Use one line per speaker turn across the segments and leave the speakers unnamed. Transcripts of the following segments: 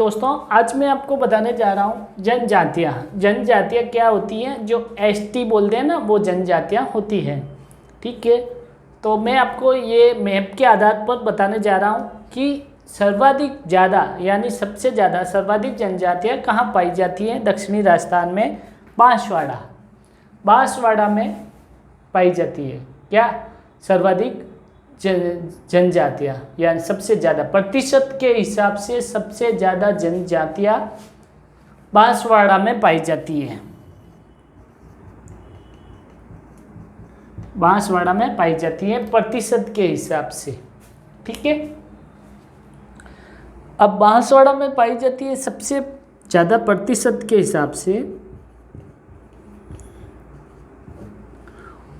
दोस्तों आज मैं आपको बताने जा रहा हूँ जनजातियाँ क्या होती हैं। जो एसटी बोलते हैं ना, वो जनजातियाँ होती हैं। ठीक है, तो मैं आपको ये मैप के आधार पर बताने जा रहा हूँ कि सर्वाधिक ज़्यादा यानी सबसे ज़्यादा सर्वाधिक जनजातियाँ कहाँ पाई जाती हैं। दक्षिणी राजस्थान में बांसवाड़ा में पाई जाती है। क्या सर्वाधिक जनजातियाँ यानी सबसे ज़्यादा प्रतिशत के हिसाब से सबसे ज़्यादा जनजातियाँ बांसवाड़ा में पाई जाती है। बांसवाड़ा में पाई जाती है प्रतिशत के हिसाब से। ठीक है, अब बांसवाड़ा में पाई जाती है सबसे ज़्यादा प्रतिशत के हिसाब से,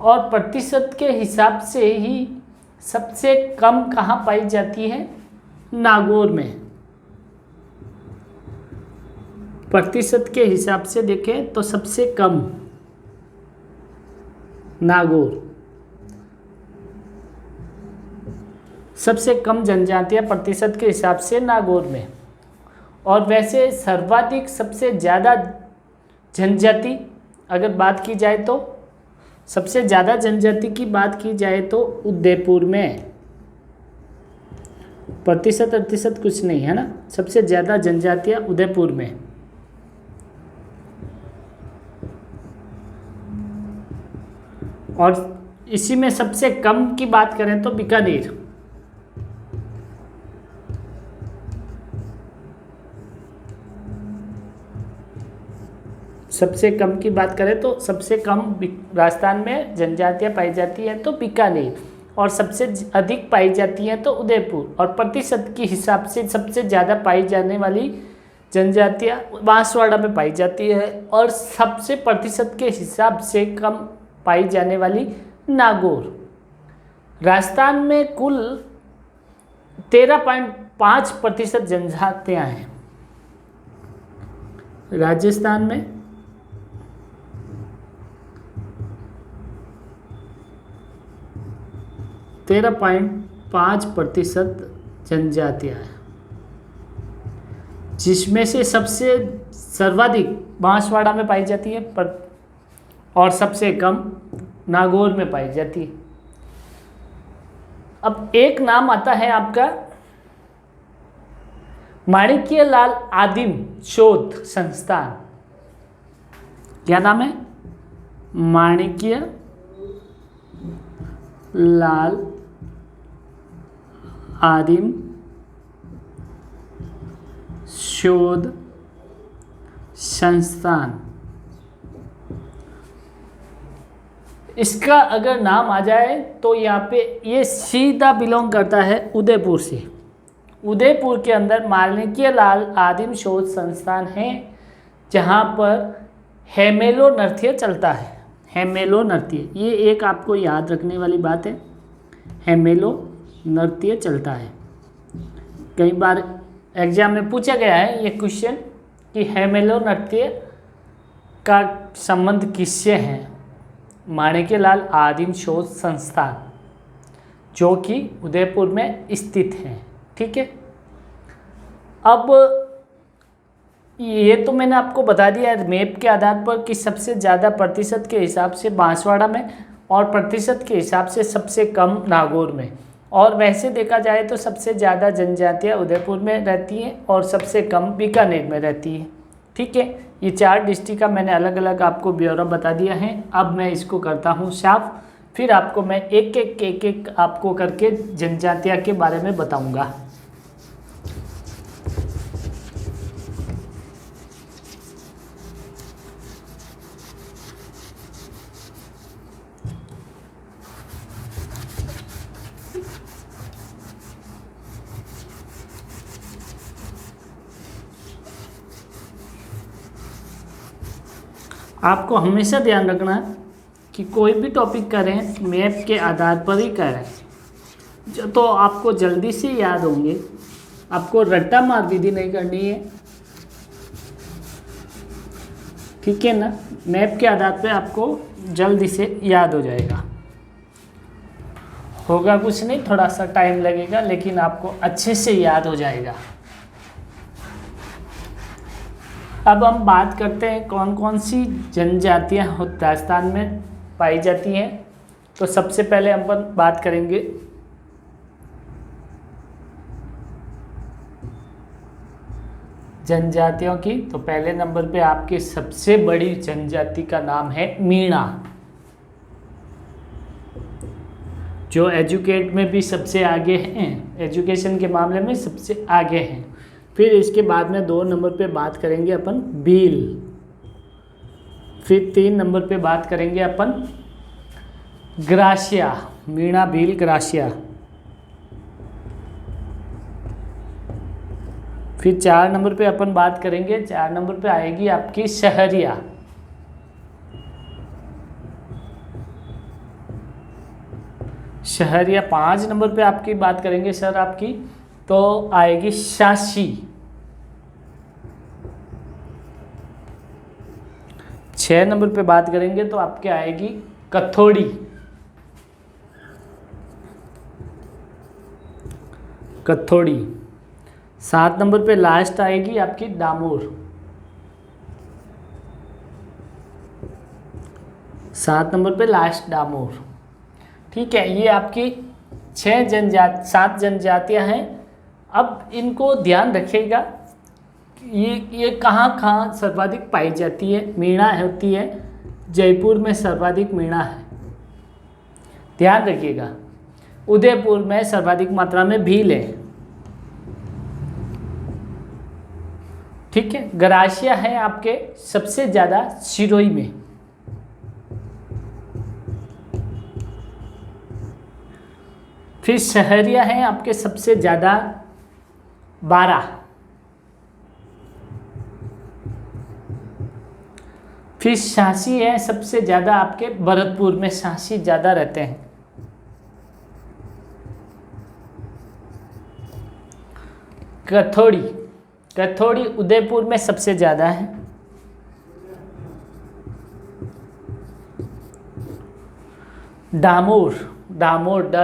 और प्रतिशत के हिसाब से ही सबसे कम कहाँ पाई जाती है, नागौर में। प्रतिशत के हिसाब से देखें तो सबसे कम नागौर, सबसे कम जनजातियाँ प्रतिशत के हिसाब से नागौर में। और वैसे सर्वाधिक सबसे ज़्यादा जनजाति अगर बात की जाए तो सबसे ज़्यादा जनजाति की बात की जाए तो उदयपुर में। प्रतिशत कुछ नहीं है ना, सबसे ज़्यादा जनजातियाँ उदयपुर में। और इसी में सबसे कम की बात करें तो बीकानेर। सबसे कम की बात करें तो सबसे कम राजस्थान में जनजातियाँ पाई जाती हैं तो बीकानेर, और सबसे अधिक पाई जाती हैं तो उदयपुर। और प्रतिशत के हिसाब से सबसे ज़्यादा पाई जाने वाली जनजातियाँ बांसवाड़ा में पाई जाती है, और सबसे प्रतिशत के हिसाब से कम पाई जाने वाली नागौर। राजस्थान में कुल 13.5% जनजातियाँ हैं। राजस्थान में 13.5% जनजातियाँ हैं, जिसमें से सबसे सर्वाधिक बांसवाड़ा में पाई जाती है और सबसे कम नागौर में पाई जाती है। अब एक नाम आता है आपका माणिक्यलाल आदिम शोध संस्थान। क्या नाम है? माणिक्यलाल आदिम शोध संस्थान। इसका अगर नाम आ जाए तो यहाँ पे ये सीधा बिलोंग करता है उदयपुर से। उदयपुर के अंदर माणिक्यलाल आदिम शोध संस्थान है, जहाँ पर हेमेलो नृत्य चलता है। हेमेलो नृत्य, ये एक आपको याद रखने वाली बात है, हेमेलो नृत्य चलता है। कई बार एग्जाम में पूछा गया है ये क्वेश्चन कि हेमेलो नृत्य का संबंध किससे है। माणिक्यलाल आदिम शोध संस्थान जो कि उदयपुर में स्थित है। ठीक है, अब ये तो मैंने आपको बता दिया मैप के आधार पर कि सबसे ज़्यादा प्रतिशत के हिसाब से बांसवाड़ा में और प्रतिशत के हिसाब से सबसे कम नागौर में। और वैसे देखा जाए तो सबसे ज़्यादा जनजातियाँ उदयपुर में रहती हैं और सबसे कम बीकानेर में रहती है। ठीक है, ये 4 डिस्ट्रिक्ट का मैंने अलग अलग आपको ब्यौरा बता दिया है। अब मैं इसको करता हूँ साफ, फिर आपको मैं एक एक आपको करके जनजातियाँ के बारे में बताऊँगा। आपको हमेशा ध्यान रखना है कि कोई भी टॉपिक करें मैप के आधार पर ही करें, जो तो आपको जल्दी से याद होंगे। आपको रट्टा मार विधि नहीं करनी है। ठीक है ना, मैप के आधार पर आपको जल्दी से याद हो जाएगा। होगा कुछ नहीं, थोड़ा सा टाइम लगेगा, लेकिन आपको अच्छे से याद हो जाएगा। अब हम बात करते हैं कौन कौन सी जनजातियां राजस्थान में पाई जाती हैं। तो सबसे पहले हम बात करेंगे जनजातियों की। तो पहले नंबर पे आपकी सबसे बड़ी जनजाति का नाम है मीणा, जो एजुकेट में भी सबसे आगे हैं, एजुकेशन के मामले में सबसे आगे हैं। फिर इसके बाद में 2 नंबर पे बात करेंगे अपन भील। फिर 3 नंबर पे बात करेंगे अपन ग्रासिया, मीणा भील ग्रासिया। फिर 4 नंबर पे अपन बात करेंगे, 4 नंबर पे आएगी आपकी शहरिया। शहरिया 5 नंबर पे आपकी बात करेंगे सर आपकी, तो आएगी शासी। 6 नंबर पे बात करेंगे तो आपके आएगी कथोड़ी। कथोड़ी 7 नंबर पे लास्ट आएगी आपकी डामोर। 7 नंबर पे लास्ट डामोर। ठीक है, ये आपकी 7 जनजातियां हैं। अब इनको ध्यान रखिएगा, ये कहाँ कहाँ सर्वाधिक पाई जाती है। मीणा होती है जयपुर में, सर्वाधिक मीणा है, ध्यान रखिएगा। उदयपुर में सर्वाधिक मात्रा में भील है। ठीक है, ग्रासिया है आपके सबसे ज़्यादा सिरोही में। फिर शहरिया है आपके सबसे ज़्यादा 12। फिर शासी है सबसे ज़्यादा आपके भरतपुर में, शासी ज़्यादा रहते हैं। कथोड़ी उदयपुर में सबसे ज़्यादा है। डामोर ड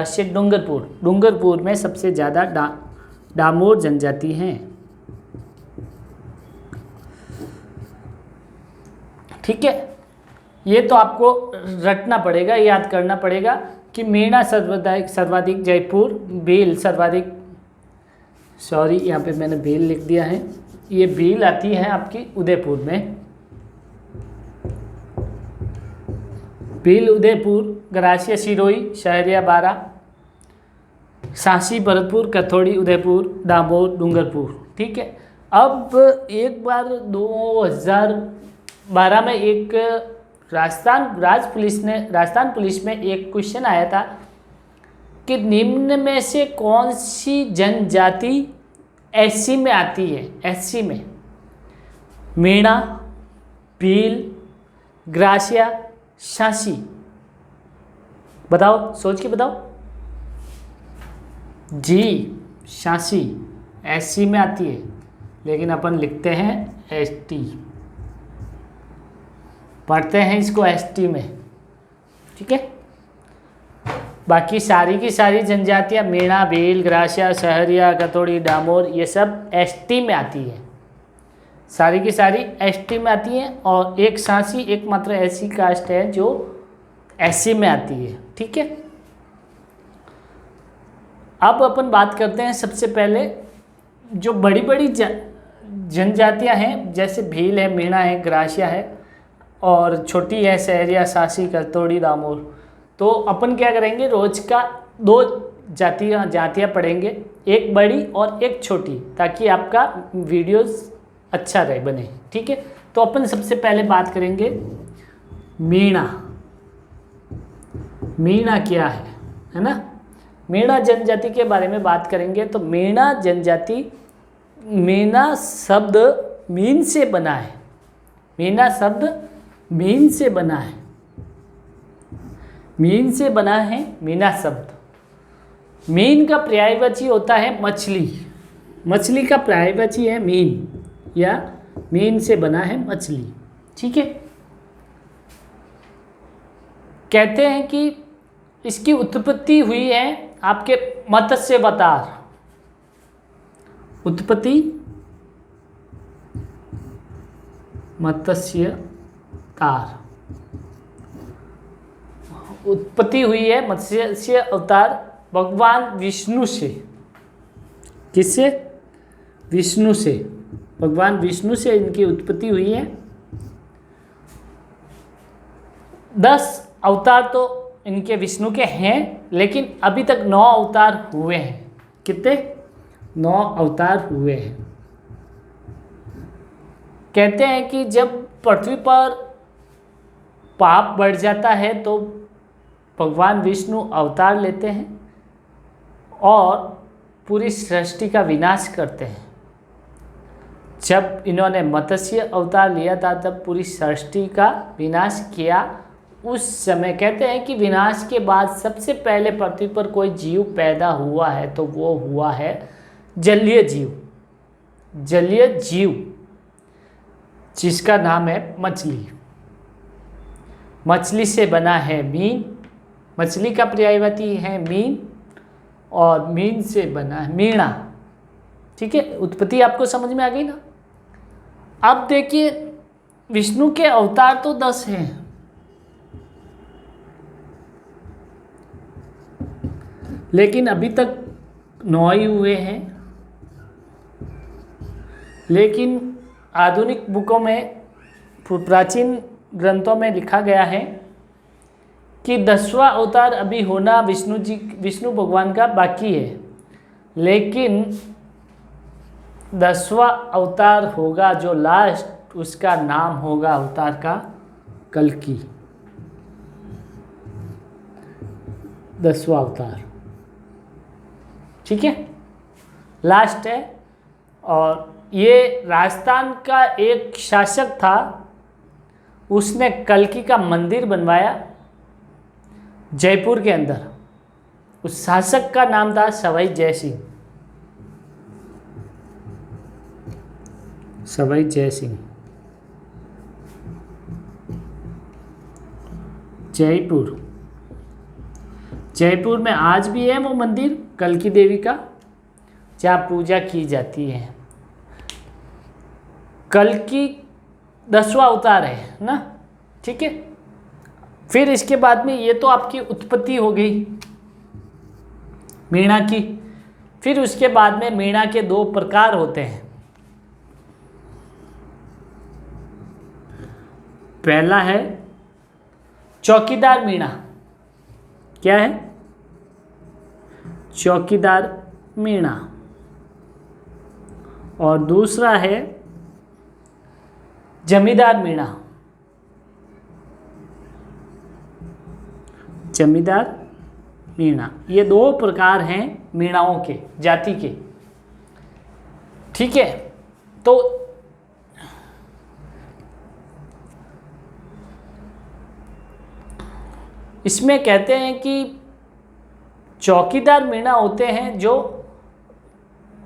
से डूंगरपुर में सबसे ज़्यादा डामोर जनजाति हैं। ठीक है, ये तो आपको रटना पड़ेगा, याद करना पड़ेगा कि मीणा सर्वाधिक जयपुर, भील सर्वाधिक, सॉरी यहाँ पे मैंने भील लिख दिया है, ये भील आती है आपकी उदयपुर में। भील उदयपुर, ग्रासिया सिरोही, शहरिया 12, शासी भरतपुर, कथोड़ी उदयपुर, डामोर डूंगरपुर। ठीक है, अब एक बार 2012 में एक राजस्थान पुलिस में एक क्वेश्चन आया था कि निम्न में से कौन सी जनजाति एससी में आती है। एससी में मीणा, भील, ग्रासिया, शासी, बताओ, सोच के बताओ जी। शासी एससी में आती है, लेकिन अपन लिखते हैं एसटी, पढ़ते हैं इसको एसटी में। ठीक है, बाकी सारी की सारी जनजातियां मीणा, भील, ग्रासिया, शहरिया, कथोड़ी, डामोर, ये सब एसटी में आती है। सारी की सारी एसटी में आती हैं, और एक शासी एकमात्र ऐसी कास्ट है जो एससी में आती है। ठीक है, अब अपन बात करते हैं सबसे पहले जो बड़ी बड़ी जनजातियां हैं, जैसे भील है, मीणा है, ग्रासिया है, और छोटी है शहरिया, शासी, कथोड़ी, डामोर। तो अपन क्या करेंगे, रोज का 2 जातियाँ पढ़ेंगे, एक बड़ी और एक छोटी, ताकि आपका वीडियोस अच्छा रहे बने। ठीक है, तो अपन सबसे पहले बात करेंगे मीणा। मीणा क्या है ना। मीणा जनजाति के बारे में बात करेंगे तो मीणा जनजाति, मीणा शब्द मीन से बना है। मीणा शब्द मीन से बना है, मीन से बना है मीणा शब्द। मीन का पर्यायवाची होता है मछली, मछली का पर्यायवाची है मीन, या मीन से बना है मछली। ठीक है, कहते हैं कि इसकी उत्पत्ति हुई है आपके मत्स्य अवतार। उत्पत्ति मत्स्यतार, उत्पत्ति हुई है मत्स्य अवतार भगवान विष्णु से। किससे? विष्णु से। भगवान विष्णु से इनकी उत्पत्ति हुई है। 10 अवतार तो इनके विष्णु के हैं, लेकिन अभी तक 9 अवतार हुए हैं। कितने? 9 अवतार हुए हैं। कहते हैं कि जब पृथ्वी पर पाप बढ़ जाता है तो भगवान विष्णु अवतार लेते हैं और पूरी सृष्टि का विनाश करते हैं। जब इन्होंने मत्स्य अवतार लिया था तब पूरी सृष्टि का विनाश किया। उस समय कहते हैं कि विनाश के बाद सबसे पहले पृथ्वी पर कोई जीव पैदा हुआ है तो वो हुआ है जलीय जीव। जलीय जीव जिसका नाम है मछली। मछली से बना है मीन। मछली का पर्यायवाची है मीन और मीन से बना है मीणा। ठीक है, उत्पत्ति आपको समझ में आ गई ना। अब देखिए विष्णु के अवतार तो 10 हैं, लेकिन अभी तक 9 ही हुए हैं। लेकिन आधुनिक बुकों में, प्राचीन ग्रंथों में लिखा गया है कि 10वां अवतार अभी होना विष्णु भगवान का बाकी है। लेकिन 10वां अवतार होगा जो लास्ट, उसका नाम होगा अवतार का कल्कि। 10वां अवतार, ठीक है, लास्ट है। और ये राजस्थान का एक शासक था, उसने कल्कि का मंदिर बनवाया जयपुर के अंदर। उस शासक का नाम था सवाई जयसिंह। सवाई जयसिंह, जयपुर। जयपुर में आज भी है वो मंदिर कल्कि देवी का, जहाँ पूजा की जाती है। कल्कि 10वां अवतार है ना, ठीक है। फिर इसके बाद में ये तो आपकी उत्पत्ति हो गई मीणा की। फिर उसके बाद में मीणा के 2 प्रकार होते हैं। पहला है चौकीदार मीणा। क्या है? चौकीदार मीणा। और दूसरा है जमींदार मीणा। जमींदार मीणा, ये 2 प्रकार हैं मीणाओं के, जाति के, ठीक है। तो इसमें कहते हैं कि चौकीदार मीणा होते हैं जो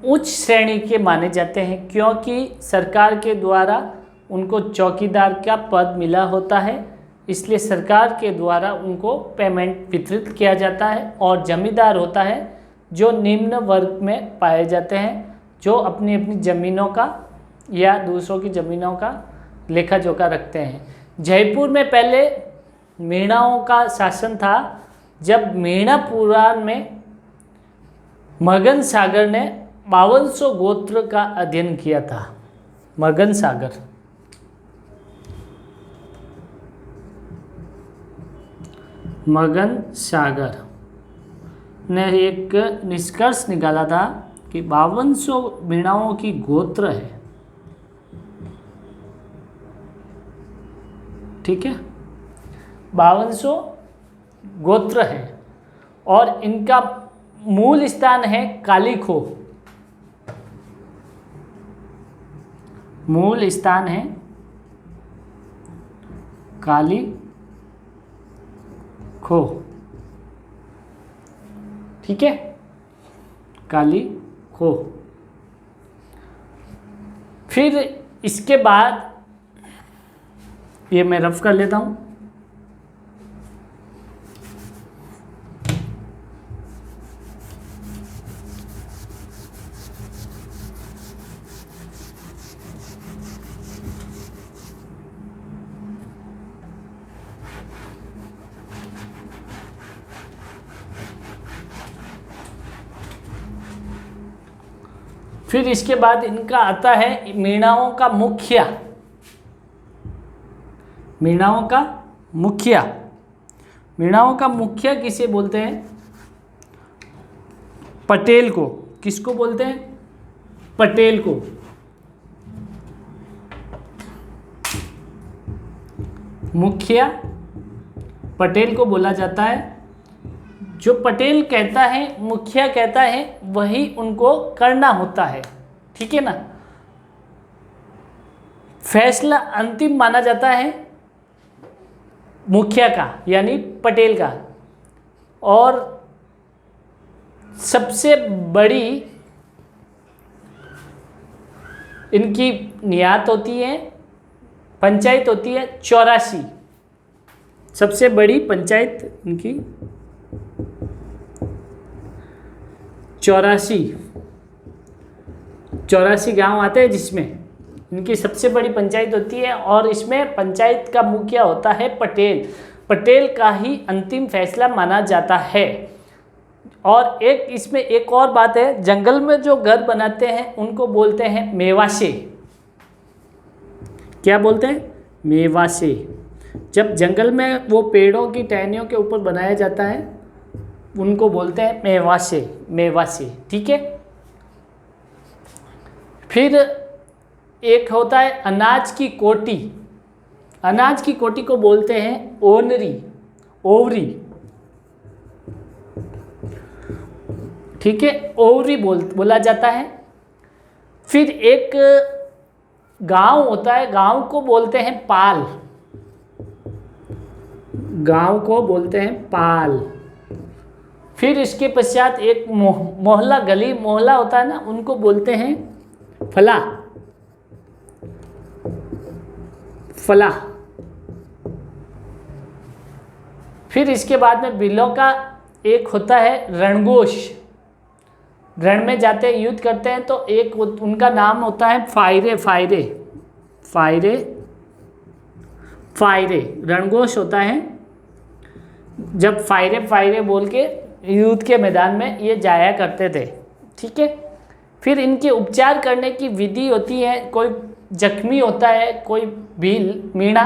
उच्च श्रेणी के माने जाते हैं, क्योंकि सरकार के द्वारा उनको चौकीदार का पद मिला होता है, इसलिए सरकार के द्वारा उनको पेमेंट वितरित किया जाता है। और जमींदार होता है जो निम्न वर्ग में पाए जाते हैं, जो अपनी अपनी ज़मीनों का या दूसरों की ज़मीनों का लेखा जोखा रखते हैं। जयपुर में पहले मीणाओं का शासन था। जब मीणा पुराण में मगन सागर ने 5200 गोत्र का अध्ययन किया था। मगन सागर ने एक निष्कर्ष निकाला था कि 5200 मीणाओं की गोत्र है, ठीक है, 5200 गोत्र है। और इनका मूल स्थान है कालीखो। मूल स्थान है कालीखो, ठीक है, कालीखो। फिर इसके बाद ये मैं रफ कर लेता हूँ। फिर इसके बाद इनका आता है मीणाओं का मुखिया। मीणाओं का मुखिया, मीणाओं का मुखिया किसे बोलते हैं? पटेल को। किसको बोलते हैं? पटेल को। मुखिया पटेल को बोला जाता है। जो पटेल कहता है, मुखिया कहता है, वही उनको करना होता है। ठीक है ना। फैसला अंतिम माना जाता है मुखिया का, यानी पटेल का। और सबसे बड़ी इनकी नियात होती है, पंचायत होती है 84। सबसे बड़ी पंचायत इनकी 84 गांव आते हैं, जिसमें इनकी सबसे बड़ी पंचायत होती है। और इसमें पंचायत का मुखिया होता है पटेल। पटेल का ही अंतिम फैसला माना जाता है। और एक इसमें एक और बात है, जंगल में जो घर बनाते हैं उनको बोलते हैं मेवासे। क्या बोलते हैं? मेवासे। जब जंगल में वो पेड़ों की टहनियों के ऊपर बनाया जाता है, उनको बोलते हैं मेवासे। मेवासे, ठीक है। फिर एक होता है अनाज की कोटी। अनाज की कोटी को बोलते हैं ओनरी, ओवरी। ठीक है, ओवरी बोला जाता है। फिर एक गांव होता है, गांव को बोलते हैं पाल। गांव को बोलते हैं पाल। फिर इसके पश्चात एक मोहल्ला, गली मोहल्ला होता है ना, उनको बोलते हैं फला। फला। फिर इसके बाद में बिलों का एक होता है रणघोष। रण में जाते हैं, युद्ध करते हैं, तो एक उनका नाम होता है फायरे। फायरे, फायरे, फायरे रणघोष होता है। जब फायरे फायरे बोल के युद्ध के मैदान में ये जाया करते थे। ठीक है। फिर इनके उपचार करने की विधि होती है। कोई जख्मी होता है, कोई भील मीणा,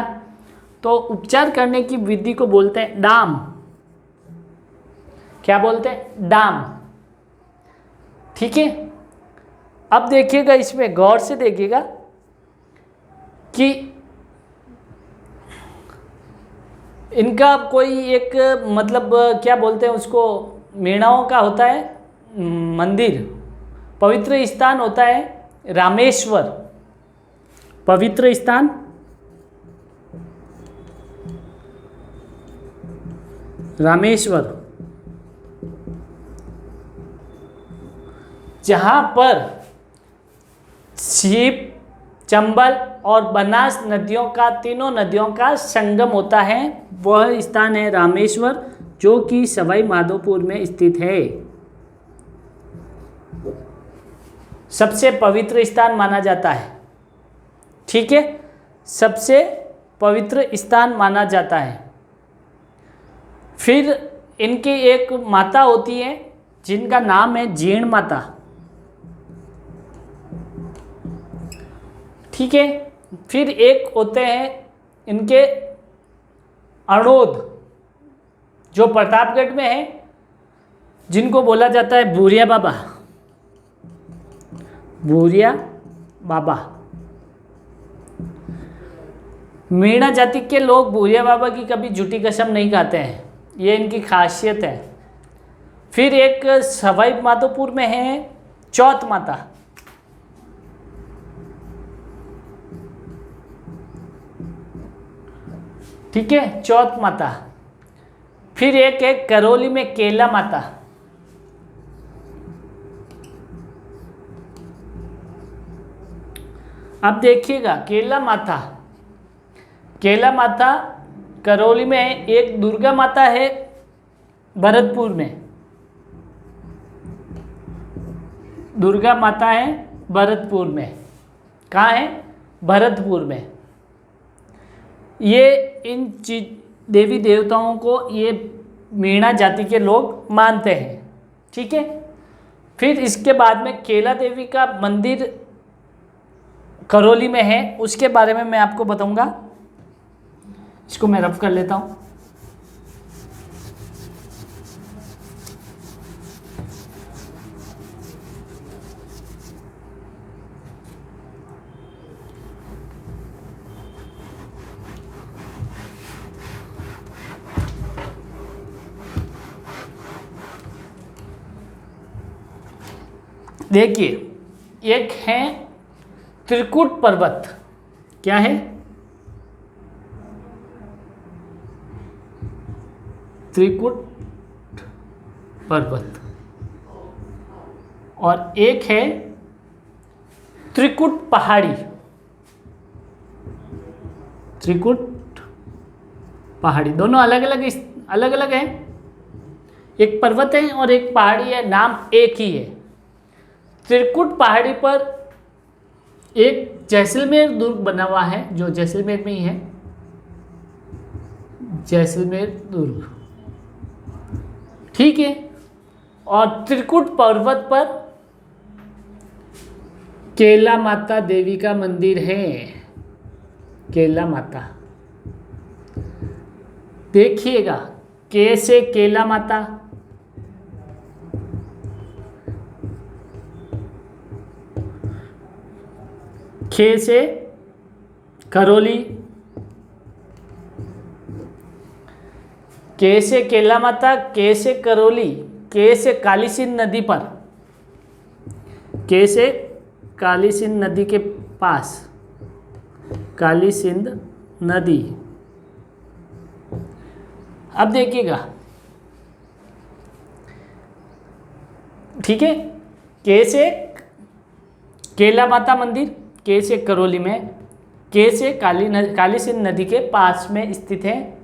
तो उपचार करने की विधि को बोलते हैं डाम। क्या बोलते हैं? डाम। ठीक है। अब देखिएगा, इसमें गौर से देखिएगा कि इनका कोई एक मतलब क्या बोलते हैं उसको, मीणाओं का होता है मंदिर, पवित्र स्थान होता है रामेश्वर। पवित्र स्थान रामेश्वर, जहाँ पर शिव, चंबल और बनास नदियों का, तीनों नदियों का संगम होता है। वह स्थान है रामेश्वर, जो कि सवाई माधोपुर में स्थित है। सबसे पवित्र स्थान माना जाता है। ठीक है, सबसे पवित्र स्थान माना जाता है। फिर इनकी एक माता होती है जिनका नाम है जीण माता। ठीक है। फिर एक होते हैं इनके अड़ोद, जो प्रतापगढ़ में है, जिनको बोला जाता है भूरिया बाबा। भूरिया बाबा। मीणा जाति के लोग भूरिया बाबा की कभी झूठी कसम नहीं खाते हैं, ये इनकी खासियत है। फिर एक सवाई माधोपुर में है चौथ माता। ठीक है, चौथ माता। फिर एक है करौली में केला माता। अब देखिएगा केला माता, केला माता करौली में है। एक दुर्गा माता है भरतपुर में। दुर्गा माता है भरतपुर में। कहाँ है? भरतपुर में। ये इन देवी देवताओं को ये मीणा जाति के लोग मानते हैं। ठीक है। फिर इसके बाद में केला देवी का मंदिर करौली में है, उसके बारे में मैं आपको बताऊंगा। इसको मैं रफ कर लेता हूँ। देखिए, एक है त्रिकुट पर्वत। क्या है? त्रिकुट पर्वत। और एक है त्रिकुट पहाड़ी। त्रिकुट पहाड़ी, दोनों अलग अलग हैं। एक पर्वत है और एक पहाड़ी है, नाम एक ही है। त्रिकुट पहाड़ी पर एक जैसलमेर दुर्ग बना हुआ है, जो जैसलमेर में ही है, जैसलमेर दुर्ग, ठीक है। और त्रिकुट पर्वत पर केला माता देवी का मंदिर है। केला माता, देखिएगा, के से केला माता, खे से करौली, के से केला माता, के से करौली, के से काली सिंध नदी पर, के से काली सिंध नदी के पास, काली सिंध नदी। अब देखिएगा, ठीक है, के से केला माता मंदिर, के से करौली में, के से काली सिंध नदी के पास में स्थित है।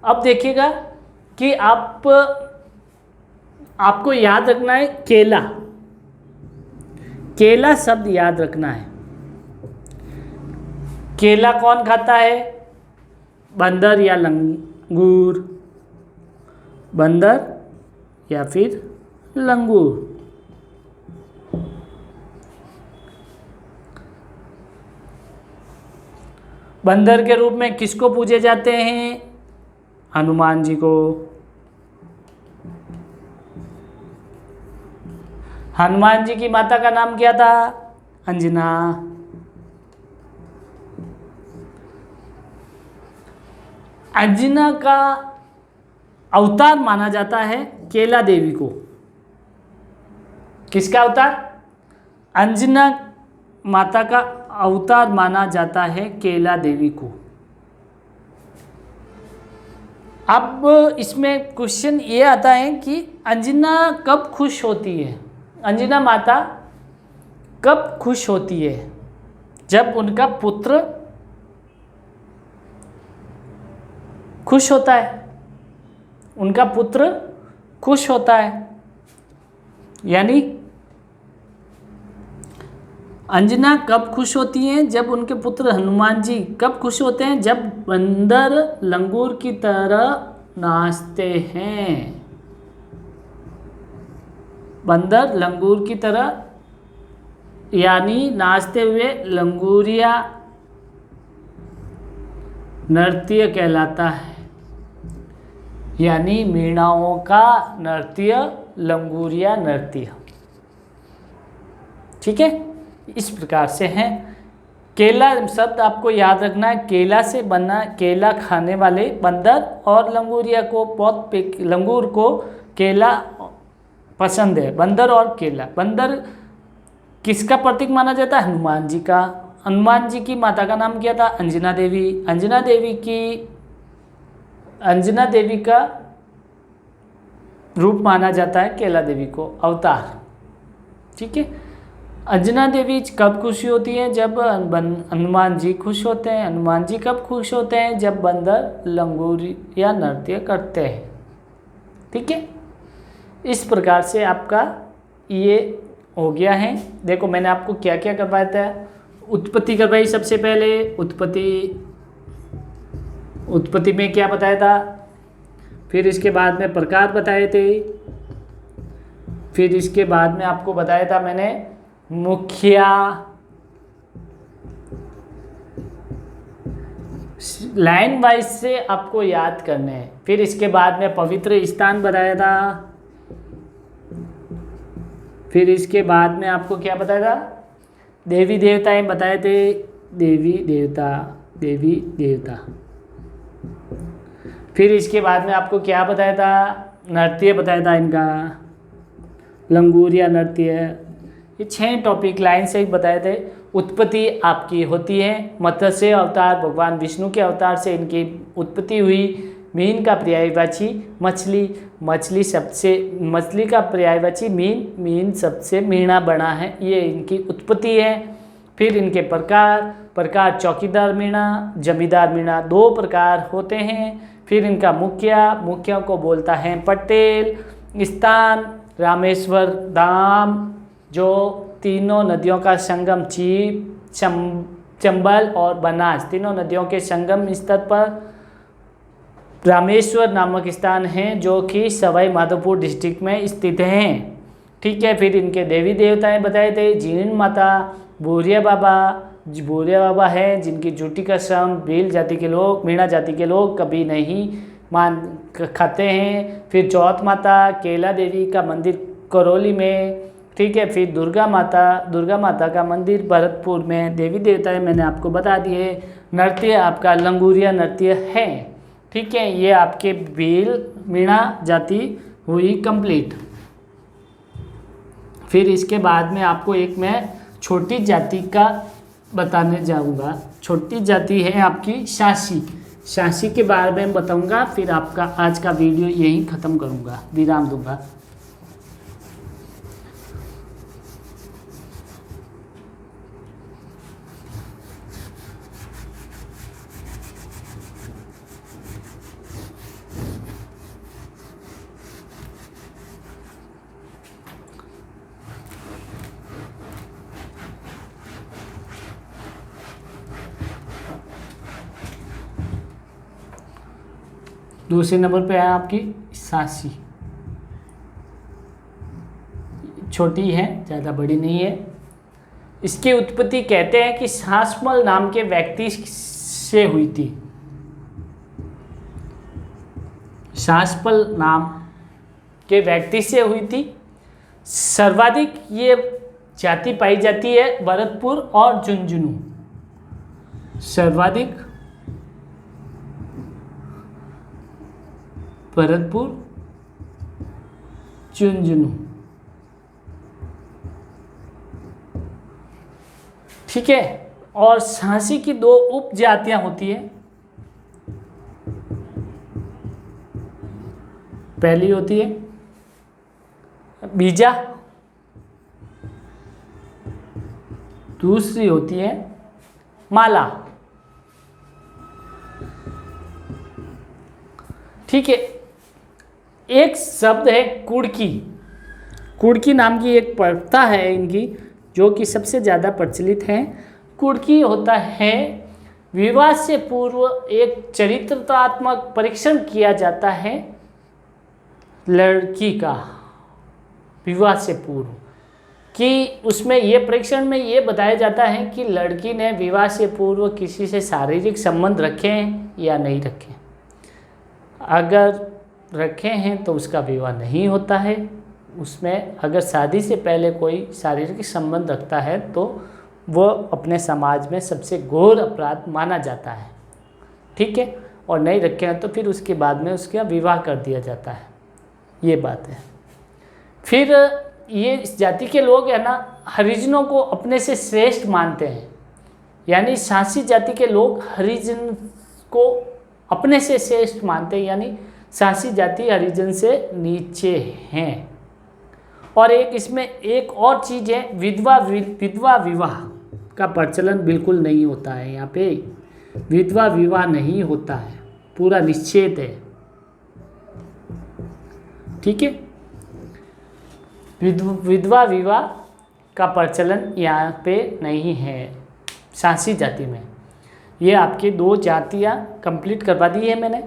अब देखिएगा कि आपको याद रखना है केला, केला शब्द याद रखना है। केला कौन खाता है? बंदर या लंगूर, बंदर या फिर लंगूर। बंदर के रूप में किसको पूजे जाते हैं? हनुमान जी को। हनुमान जी की माता का नाम क्या था? अंजना। अंजना का अवतार माना जाता है केला देवी को। किसका अवतार? अंजना माता का अवतार माना जाता है केला देवी को। अब इसमें क्वेश्चन ये आता है कि अंजना कब खुश होती है? अंजना माता कब खुश होती है? जब उनका पुत्र खुश होता है, उनका पुत्र खुश होता है। यानी अंजना कब खुश होती हैं? जब उनके पुत्र हनुमान जी कब खुश होते हैं? जब बंदर लंगूर की तरह नाचते हैं। बंदर लंगूर की तरह, यानी नाचते हुए लंगूरिया नृत्य कहलाता है। यानी मीणाओं का नृत्य लंगूरिया नृत्य, ठीक है। इस प्रकार से है। केला शब्द आपको याद रखना है, केला से बना, केला खाने वाले बंदर और लंगूरिया को लंगूर को केला पसंद है। बंदर और केला। बंदर किसका प्रतीक माना जाता है? हनुमान जी का। हनुमान जी की माता का नाम क्या था? अंजना देवी। अंजना देवी का रूप माना जाता है केला देवी को, अवतार, ठीक है। अंजना देवी कब खुशी होती है? जब हनुमान जी खुश होते हैं। हनुमान जी कब खुश होते हैं? जब बंदर लंगूरिया नृत्य करते हैं, ठीक है। इस प्रकार से आपका ये हो गया है। देखो मैंने आपको क्या क्या करवाया था। उत्पत्ति करवाई सबसे पहले। उत्पत्ति में क्या बताया था? फिर इसके बाद में प्रकार बताए थे। फिर इसके बाद में आपको बताया था मैंने मुखिया, लाइन वाइज से आपको याद करने हैं। फिर इसके बाद में पवित्र स्थान बताया था। फिर इसके बाद में आपको क्या बताया था, देवी देवताएं बताए थे, देवी देवता। फिर इसके बाद में आपको क्या बताया था, नृत्य बताया था इनका, लंगूरिया नृत्य। ये 6 टॉपिक लाइन से ही बताए थे। उत्पत्ति आपकी होती है, मत्स्य अवतार भगवान विष्णु के अवतार से इनकी उत्पत्ति हुई। मीन का पर्यायवाची मछली, मछली का पर्यायवाची मीन सबसे मीणा बना है, ये इनकी उत्पत्ति है। फिर इनके प्रकार चौकीदार मीणा, जमींदार मीणा 2 प्रकार होते हैं। फिर इनका मुखिया को बोलता है पटेल। स्थान रामेश्वर धाम, जो तीनों नदियों का संगम चंबल और बनास, तीनों नदियों के संगम स्तर पर रामेश्वर नामक स्थान है, जो कि सवाई माधोपुर डिस्ट्रिक्ट में स्थित हैं। ठीक है। फिर इनके देवी देवताएं बताए थे, जीण माता, भूरिया बाबा है, जिनकी जूटी का श्रम भील जाति के लोग, मीणा जाति के लोग कभी नहीं खाते हैं। फिर चौथ माता, केला देवी का मंदिर करौली में। ठीक है। फिर दुर्गा माता का मंदिर भरतपुर में। देवी देवताएं मैंने आपको बता दिए। नृत्य आपका लंगूरिया नृत्य है। ठीक है। ये आपके भील मीणा जाति हुई कंप्लीट। फिर इसके बाद में आपको एक मैं छोटी जाति का बताने जाऊंगा। छोटी जाति है आपकी शासी के बारे में बताऊंगा। फिर आपका आज का वीडियो यहीं ख़त्म करूंगा, विराम दूंगा। दूसरे नंबर पे है आपकी सासी, छोटी है, ज़्यादा बड़ी नहीं है। इसकी उत्पत्ति कहते हैं कि शासमल नाम के व्यक्ति से हुई थी। शासमल नाम के व्यक्ति से हुई थी। सर्वाधिक ये जाति पाई जाती है भरतपुर और झुंझुनू। सर्वाधिक भरतपुर, झुंझुनू। ठीक है। और झांसी की 2 उपजातियां होती है। पहली होती है बीजा, दूसरी होती है माला। ठीक है। एक शब्द है कुड़की नाम की एक प्रथा है इनकी, जो कि सबसे ज़्यादा प्रचलित है। कुड़की होता है विवाह से पूर्व एक चरित्रात्मक परीक्षण किया जाता है लड़की का, विवाह से पूर्व, कि उसमें ये परीक्षण में ये बताया जाता है कि लड़की ने विवाह से पूर्व किसी से शारीरिक संबंध रखे हैं या नहीं रखे। अगर रखे हैं तो उसका विवाह नहीं होता है। उसमें अगर शादी से पहले कोई शारीरिक संबंध रखता है तो वो अपने समाज में सबसे घोर अपराध माना जाता है। ठीक है। और नहीं रखे हैं तो फिर उसके बाद में उसका विवाह कर दिया जाता है। ये बात है। फिर ये इस जाति के लोग है ना, हरिजनों को अपने से श्रेष्ठ मानते हैं। यानी झांसी जाति के लोग हरिजन को अपने से श्रेष्ठ मानते हैं, यानी झांसी जाति हरिजन से नीचे हैं। और एक इसमें एक और चीज़ है, विधवा विवाह का प्रचलन बिल्कुल नहीं होता है। यहाँ पे विधवा विवाह नहीं होता है, पूरा निश्चित है। ठीक है। विधवा विवाह का प्रचलन यहाँ पे नहीं है झांसी जाति में। ये आपकी 2 जातियाँ कंप्लीट करवा दी है मैंने।